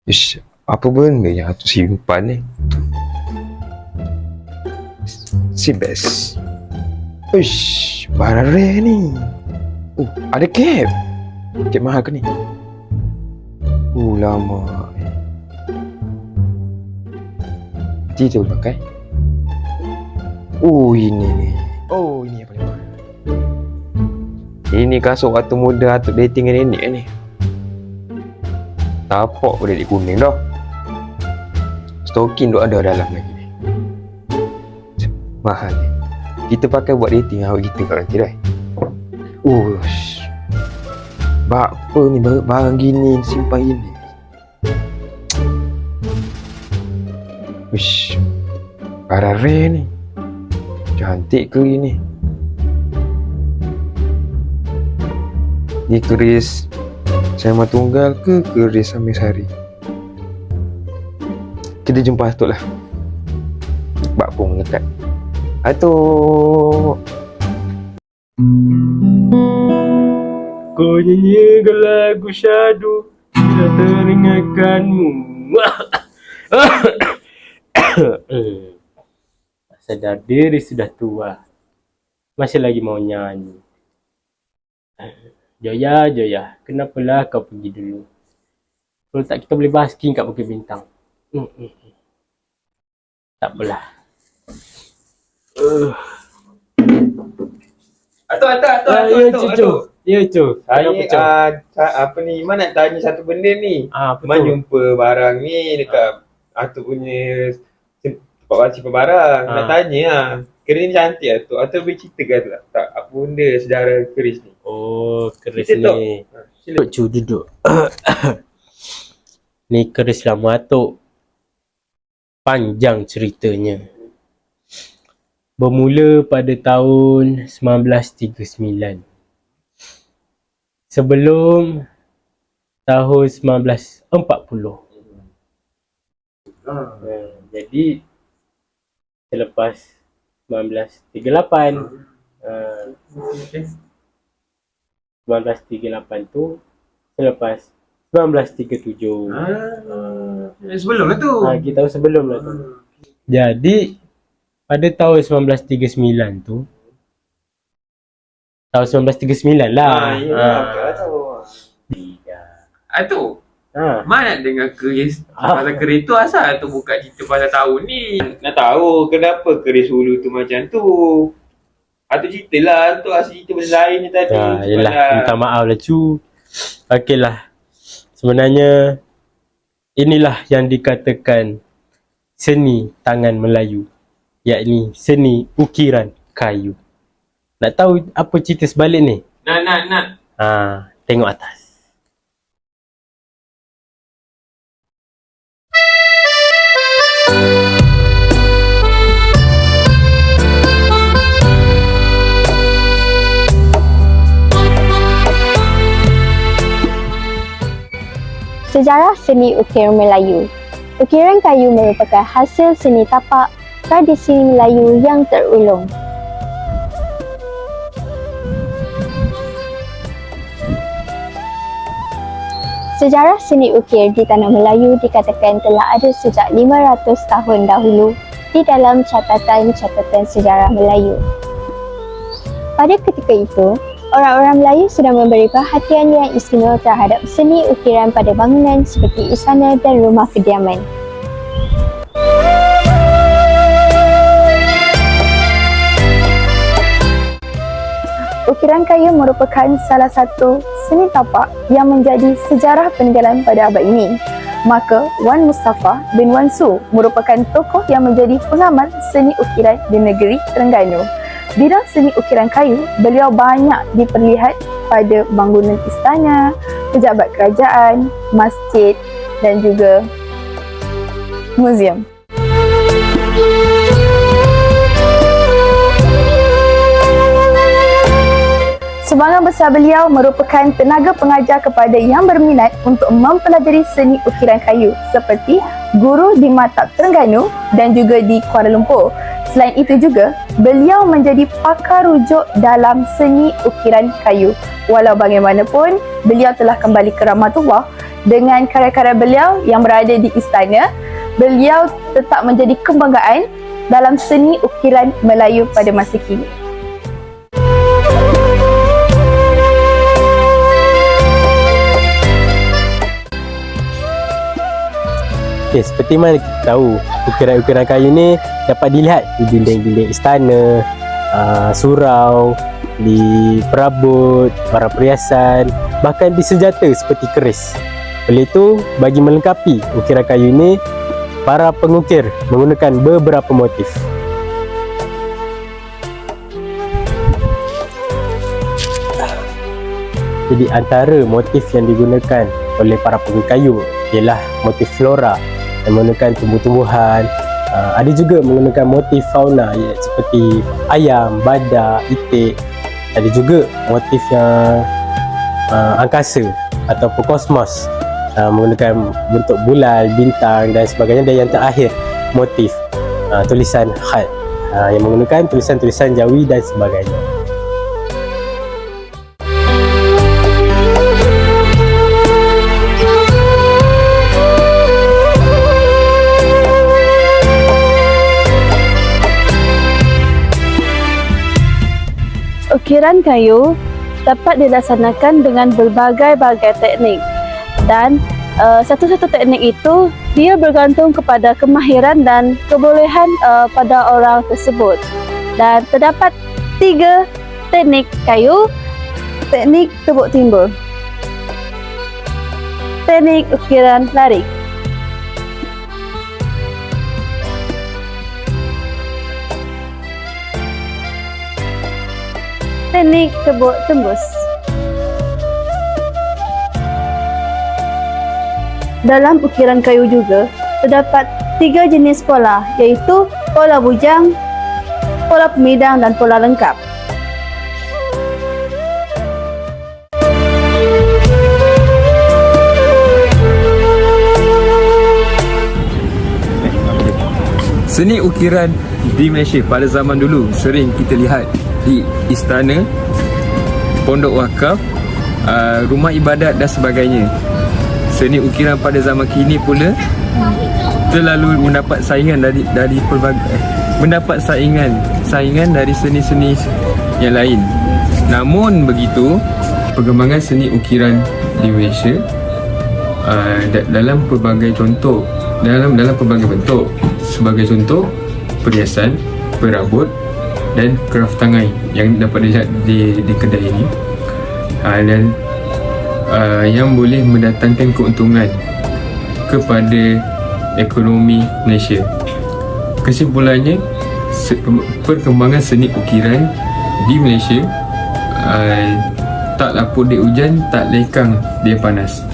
Ish, apa benda yang Atuk simpan ni? Si best. Ish, barang rare ni. Ada cap. Cap mahal ke ni? Lama. Nanti kita boleh pakai. Ini ni. Ini yang paling mahal. Ini kasut waktu muda Atuk dating dengan nenek ni. Tapak pun dia kuning dah. Stokin tu ada dalam lagi ni. Mahal ni. Kita pakai buat dating awak kita kat nanti dah. Bak apa ni barang gini simpan gini. Wish. Barang rare ni. Cantik ke ini? Ni keris Sama Tunggal ke keris Amir Sari? Kita jumpa Atuk lah. Bak pun mengekat. Atuk. Kau nyanyikan lagu syadu bila teringatkanmu. Sadar diri sudah tua, masih lagi mau nyanyi. Joya, kenapalah kau pergi dulu? Kalau tak kita boleh basking kat Bukit Bintang. Tak apalah. Atuk. Ya, cu. Apa ni, Iman nak tanya satu benda ni. Iman jumpa barang ni dekat Atuk punya tempat simpan barang. Nak tanya lah. Keris ni cantik Atuk. Atuk boleh ceritakan tak apa benda sejarah keris ni? Keris Kita ni. Sila. Cu, duduk. Ni keris lama Atuk. Panjang ceritanya. Bermula pada tahun 1939. Sebelum tahun 1940. Jadi selepas 1938 1938 tu selepas 1937. Sebelum lah tu. Kita tahu sebelum lah tu. Jadi pada tahun 1939 tu, tahun 1939 lah. Atuk, mana nak dengar keris? Pasal keris tu asal Atuk buka cerita pasal tahun ni. Nak tahu kenapa keris hulu tu macam tu. Atuk ceritalah, Atuk asal cerita benda lain ni tadi. Yelah, minta maaf lah cu. Okey lah. Sebenarnya inilah yang dikatakan seni tangan Melayu, yakni seni ukiran kayu. Nak tahu apa cerita sebalik ni? Nak. Tengok atas. Sejarah seni ukiran Melayu. Ukiran kayu merupakan hasil seni tapak tradisi Melayu yang terulung. Sejarah seni ukir di tanah Melayu dikatakan telah ada sejak 500 tahun dahulu di dalam catatan-catatan sejarah Melayu. Pada ketika itu, orang-orang Melayu sudah memberi perhatian yang istimewa terhadap seni ukiran pada bangunan seperti istana dan rumah kediaman. Ukiran kayu merupakan salah satu seni tapak yang menjadi sejarah peninggalan pada abad ini. Maka Wan Mustafa bin Wan Su merupakan tokoh yang menjadi pengamal seni ukiran di negeri Terengganu. Bidang seni ukiran kayu, beliau banyak diperlihat pada bangunan istana, pejabat kerajaan, masjid dan juga muzium. Sumbangan besar beliau merupakan tenaga pengajar kepada yang berminat untuk mempelajari seni ukiran kayu seperti guru di Matap Terengganu dan juga di Kuala Lumpur. Selain itu juga, beliau menjadi pakar rujuk dalam seni ukiran kayu. Walau bagaimanapun, beliau telah kembali ke rahmatullah dengan karya-karya beliau yang berada di istana, beliau tetap menjadi kebanggaan dalam seni ukiran Melayu pada masa kini. Okay, seperti mana kita tahu, ukiran-ukiran kayu ni dapat dilihat di dinding-dinding istana, surau, di perabot, barang perhiasan, bahkan di senjata seperti keris. Oleh itu, bagi melengkapi ukiran kayu ini, para pengukir menggunakan beberapa motif. Jadi antara motif yang digunakan oleh para pengukir kayu ialah motif flora yang menggunakan tumbuh-tumbuhan. Ada juga menggunakan motif fauna seperti ayam, badak, itik. Ada juga motif yang angkasa ataupun kosmos, menggunakan bentuk bulan, bintang dan sebagainya. Dan yang terakhir motif tulisan khat yang menggunakan tulisan-tulisan Jawi dan sebagainya. Ukiran kayu dapat dilaksanakan dengan berbagai-bagai teknik, dan satu-satu teknik itu dia bergantung kepada kemahiran dan kebolehan pada orang tersebut. Dan terdapat 3 teknik kayu: teknik tebuk timbul, teknik ukiran larik, teknik tebuk tembus. Dalam ukiran kayu juga terdapat 3 jenis pola, iaitu pola bujang, pola pemidang dan pola lengkap. Seni ukiran di Malaysia pada zaman dulu sering kita lihat di istana, pondok wakaf, rumah ibadat dan sebagainya. Seni ukiran pada zaman kini pula terlalu mendapat saingan dari pelbagai mendapat saingan dari seni-seni yang lain. Namun begitu, perkembangan seni ukiran di Malaysia dalam pelbagai contoh, dalam pelbagai bentuk. Sebagai contoh, perhiasan, perabot dan kraft tangan yang dapat dilihat di kedai ini, dan yang boleh mendatangkan keuntungan kepada ekonomi Malaysia. Kesimpulannya, perkembangan seni ukiran di Malaysia tak lapuk dia hujan, tak lekang dia panas.